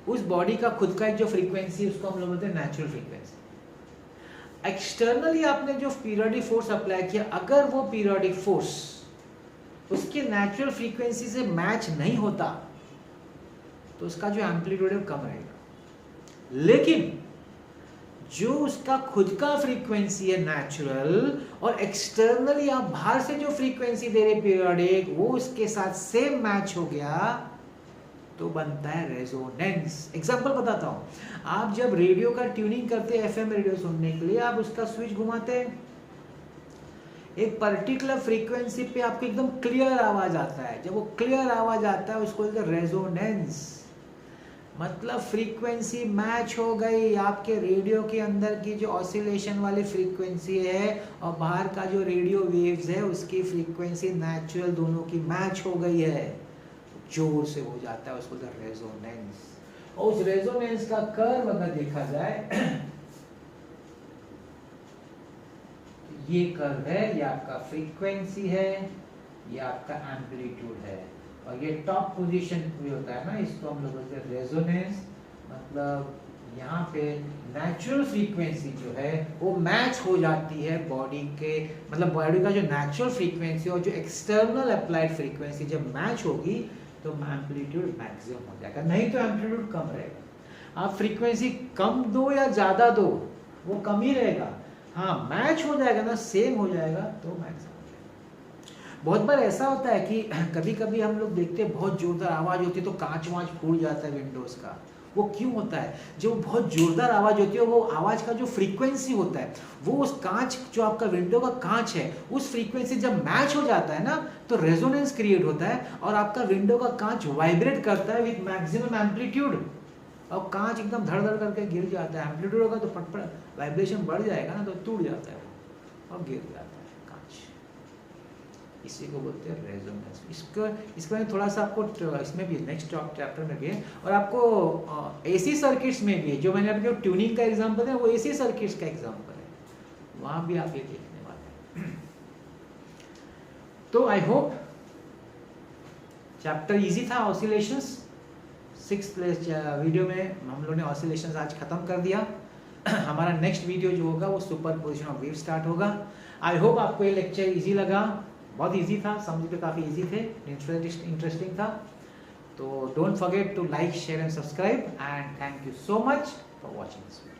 A: उस बॉडी का खुद का एक जो फ्रीक्वेंसी है उसको हम लोग बोलते हैं नेचुरल फ्रीक्वेंसी। एक्सटर्नली आपने जो पीरियोडिक फोर्स अप्लाई किया, अगर वो पीरियोडिक फोर्स उसके नेचुरल फ्रीक्वेंसी से मैच नहीं होता तो उसका जो एम्पलीट्यूड है कम रहेगा। लेकिन जो उसका खुद का फ्रीक्वेंसी है नेचुरल, और एक्सटर्नली आप बाहर से जो फ्रीक्वेंसी दे रहे पीरियोडिक, वो उसके साथ सेम मैच हो गया तो बनता है रेजोनेंस। एग्जांपल बताता हूं, आप जब रेडियो का ट्यूनिंग करते हैं एफएम रेडियो सुनने के लिए, आप उसका स्विच घुमाते हैं, एक पर्टिकुलर फ्रीक्वेंसी पे आपको एकदम क्लियर आवाज आता है, जब वो क्लियर आवाज आता है उसको बोलते हैं रेजोनेंस। मतलब फ्रीक्वेंसी मैच हो गई, आपके रेडियो के अंदर की जो ऑसिलेशन वाली फ्रीक्वेंसी है और बाहर का जो रेडियो वेव्स है उसकी फ्रीक्वेंसी नेचुरल दोनों की मैच हो गई है, जोर से हो जाता है, उसको रेजोनेंस। और उस रेजोनेंस का कर्व अगर देखा जाए ये कर्व है, ये आपका फ्रीक्वेंसी है, ये आपका एम्पलीट्यूड है, और ये टॉप पोजीशन भी होता है ना, इसको हम लोग बोलते हैं रेजोनेंस। मतलब यहाँ पे नेचुरल फ्रीक्वेंसी जो है वो मैच हो जाती है बॉडी के, मतलब बॉडी का जो नेचुरल फ्रीक्वेंसी और जो एक्सटर्नल अप्लाइड फ्रीक्वेंसी जब मैच होगी तो एम्पलीट्यूड मैक्सिमम हो जाएगा, नहीं तो एम्पलीट्यूड कम रहेगा। आप फ्रीक्वेंसी कम दो या ज़्यादा दो वो कम ही रहेगा, हाँ मैच हो जाएगा ना, सेम हो जाएगा तो मैक्सिमम। बहुत बार ऐसा होता है कि कभी कभी हम लोग देखते हैं बहुत जोरदार आवाज़ होती है तो कांच वाँच फूट जाता है विंडोज़ का। वो क्यों होता है? जब बहुत जोरदार आवाज़ होती है वो आवाज़ का जो फ्रीक्वेंसी होता है वो उस कांच, जो आपका विंडो का कांच है, उस फ्रीक्वेंसी जब मैच हो जाता है ना तो रेजोनेंस क्रिएट होता है और आपका विंडो का कांच वाइब्रेट करता है विद मैक्सिमम एम्पलीट्यूड, और कांच एकदम धड़ धड़ करके गिर जाता है। एम्पलीट्यूड होगा तो फटफट वाइब्रेशन बढ़ जाएगा ना तो टूट जाता है वो और गिर जाता है कांच, इसी को बोलते हैं रेजोनेंस। इसके बारे में थोड़ा सा आपको इसमें भी नेक्स्ट चैप्टर में भी है, और आपको एसी सर्किट्स में भी है, जो मैंने आपको ट्यूनिंग का एग्जांपल है वो एसी सर्किट्स का एग्जांपल है, वहाँ भी आप ये देखने वाले हैं। तो आई होप चैप्टर इजी था ऑसिलेशंस। 6th वीडियो में हम लोगों ने ऑसिलेशंस आज खत्म कर दिया। हमारा नेक्स्ट वीडियो जो होगा वो superposition of wave start होगा। आई होप आपको ये लेक्चर इजी लगा, बहुत इजी था, समझ के काफ़ी इजी थे, इंटरेस्टिंग था। तो don't forget to like, share and subscribe, and thank you so much for watching this video.